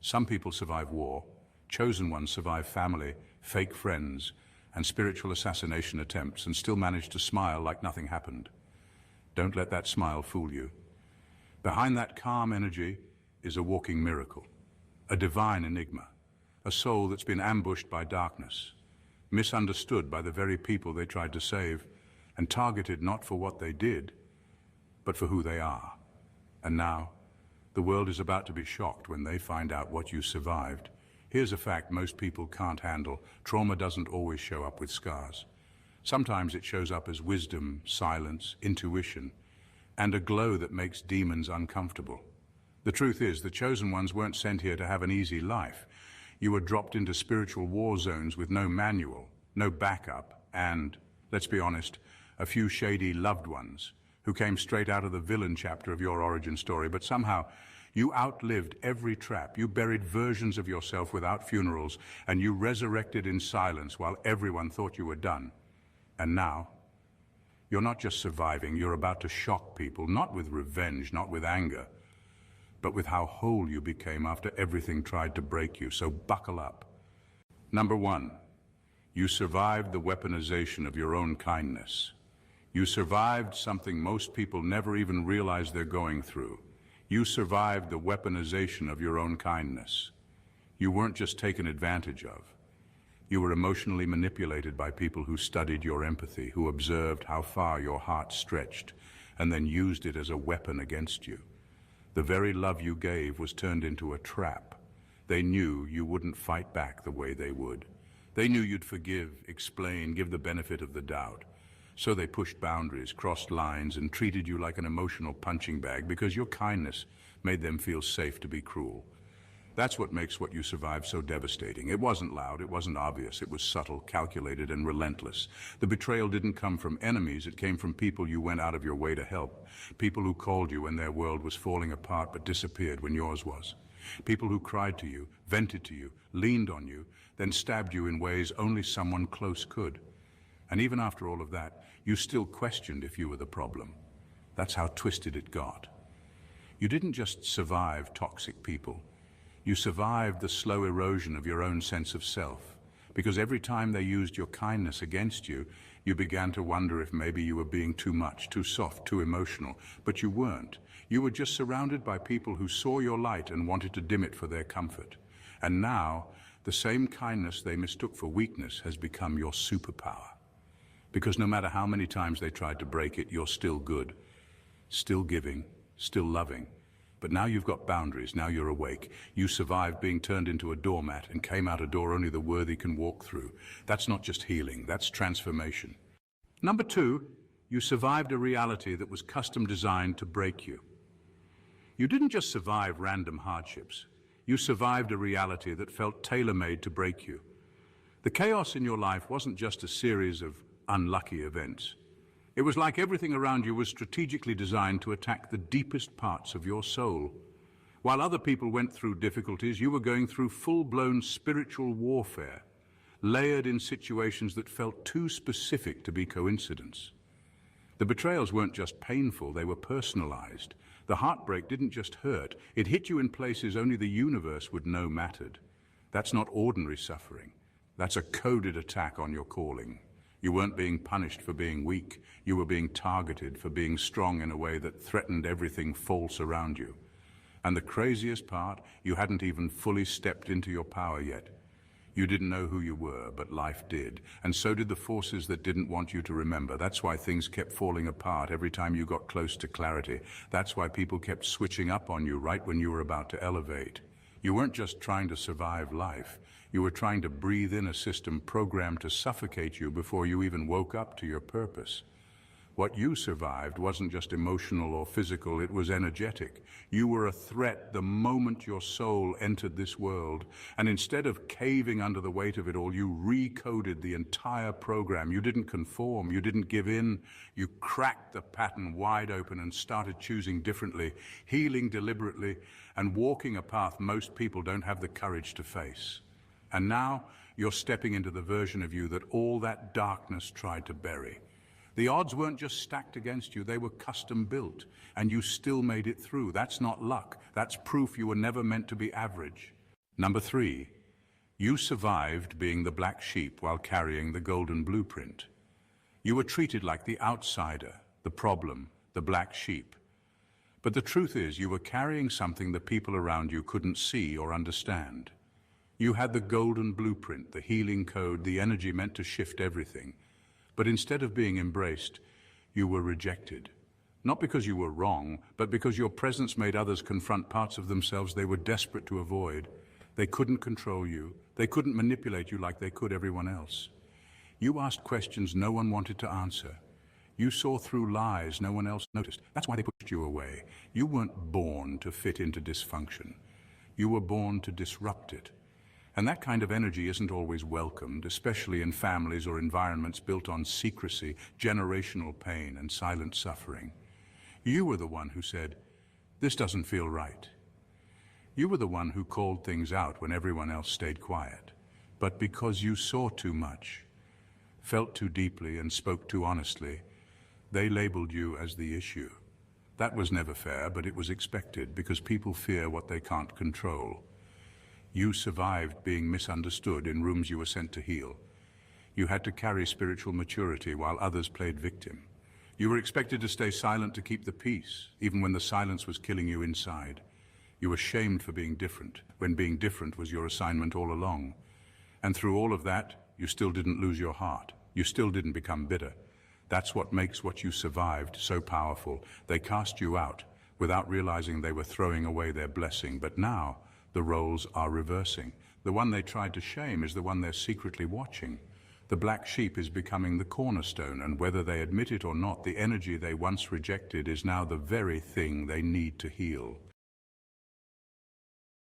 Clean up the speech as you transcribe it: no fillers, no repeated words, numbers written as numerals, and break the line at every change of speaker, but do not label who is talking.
Some people survive war, chosen ones survive family, fake friends, and spiritual assassination attempts and still manage to smile like nothing happened. Don't let that smile fool you. Behind that calm energy is a walking miracle, a divine enigma, a soul that's been ambushed by darkness, misunderstood by the very people they tried to save, and targeted not for what they did, but for who they are. And now, the world is about to be shocked when they find out what you survived. Here's a fact most people can't handle. Trauma doesn't always show up with scars. Sometimes it shows up as wisdom, silence, intuition, and a glow that makes demons uncomfortable. The truth is, the chosen ones weren't sent here to have an easy life. You were dropped into spiritual war zones with no manual, no backup, and, let's be honest, a few shady loved ones who came straight out of the villain chapter of your origin story, but somehow you outlived every trap. You buried versions of yourself without funerals, and you resurrected in silence while everyone thought you were done. And now, you're not just surviving, you're about to shock people, not with revenge, not with anger, but with how whole you became after everything tried to break you. So buckle up. Number one, you survived the weaponization of your own kindness. You survived something most people never even realize they're going through. You survived the weaponization of your own kindness. You weren't just taken advantage of. You were emotionally manipulated by people who studied your empathy, who observed how far your heart stretched, and then used it as a weapon against you. The very love you gave was turned into a trap. They knew you wouldn't fight back the way they would. They knew you'd forgive, explain, give the benefit of the doubt. So they pushed boundaries, crossed lines, and treated you like an emotional punching bag because your kindness made them feel safe to be cruel. That's what makes what you survived so devastating. It wasn't loud, it wasn't obvious, it was subtle, calculated, and relentless. The betrayal didn't come from enemies, it came from people you went out of your way to help. People who called you when their world was falling apart but disappeared when yours was. People who cried to you, vented to you, leaned on you, then stabbed you in ways only someone close could. And even after all of that, you still questioned if you were the problem. That's how twisted it got. You didn't just survive toxic people. You survived the slow erosion of your own sense of self. Because every time they used your kindness against you, you began to wonder if maybe you were being too much, too soft, too emotional. But you weren't. You were just surrounded by people who saw your light and wanted to dim it for their comfort. And now, the same kindness they mistook for weakness has become your superpower. Because no matter how many times they tried to break it, you're still good, still giving, still loving. But now you've got boundaries, now you're awake. You survived being turned into a doormat and came out a door only the worthy can walk through. That's not just healing, that's transformation. Number two, you survived a reality that was custom designed to break you. You didn't just survive random hardships. You survived a reality that felt tailor-made to break you. The chaos in your life wasn't just a series of unlucky events. It was like everything around you was strategically designed to attack the deepest parts of your soul. While other people went through difficulties, you were going through full-blown spiritual warfare, layered in situations that felt too specific to be coincidence. The betrayals weren't just painful, they were personalized. The heartbreak didn't just hurt, it hit you in places only the universe would know mattered. That's not ordinary suffering. That's a coded attack on your calling. You weren't being punished for being weak. You were being targeted for being strong in a way that threatened everything false around you. And the craziest part, you hadn't even fully stepped into your power yet. You didn't know who you were, but life did. And so did the forces that didn't want you to remember. That's why things kept falling apart every time you got close to clarity. That's why people kept switching up on you right when you were about to elevate. You weren't just trying to survive life. You were trying to breathe in a system programmed to suffocate you before you even woke up to your purpose. What you survived wasn't just emotional or physical, it was energetic. You were a threat the moment your soul entered this world. And instead of caving under the weight of it all, you recoded the entire program. You didn't conform, you didn't give in. You cracked the pattern wide open and started choosing differently, healing deliberately, and walking a path most people don't have the courage to face. And now you're stepping into the version of you that all that darkness tried to bury. The odds weren't just stacked against you, they were custom built, and you still made it through. That's not luck, that's proof you were never meant to be average. Number 3. You survived being the black sheep while carrying the golden blueprint. You were treated like the outsider, the problem, the black sheep. But the truth is, you were carrying something the people around you couldn't see or understand. You had the golden blueprint, the healing code, the energy meant to shift everything. But instead of being embraced, you were rejected. Not because you were wrong, but because your presence made others confront parts of themselves they were desperate to avoid. They couldn't control you. They couldn't manipulate you like they could everyone else. You asked questions no one wanted to answer. You saw through lies no one else noticed. That's why they pushed you away. You weren't born to fit into dysfunction. You were born to disrupt it. And that kind of energy isn't always welcomed, especially in families or environments built on secrecy, generational pain, and silent suffering. You were the one who said, "This doesn't feel right." You were the one who called things out when everyone else stayed quiet. But because you saw too much, felt too deeply, and spoke too honestly, they labeled you as the issue. That was never fair, but it was expected because people fear what they can't control. You survived being misunderstood in rooms you were sent to heal. You had to carry spiritual maturity while others played victim. You were expected to stay silent to keep the peace, even when the silence was killing you inside. You were shamed for being different, when being different was your assignment all along. And through all of that, you still didn't lose your heart. You still didn't become bitter. That's what makes what you survived so powerful. They cast you out without realizing they were throwing away their blessing. But now, the roles are reversing. The one they tried to shame is the one they're secretly watching. The black sheep is becoming the cornerstone, and whether they admit it or not, the energy they once rejected is now the very thing they need to heal.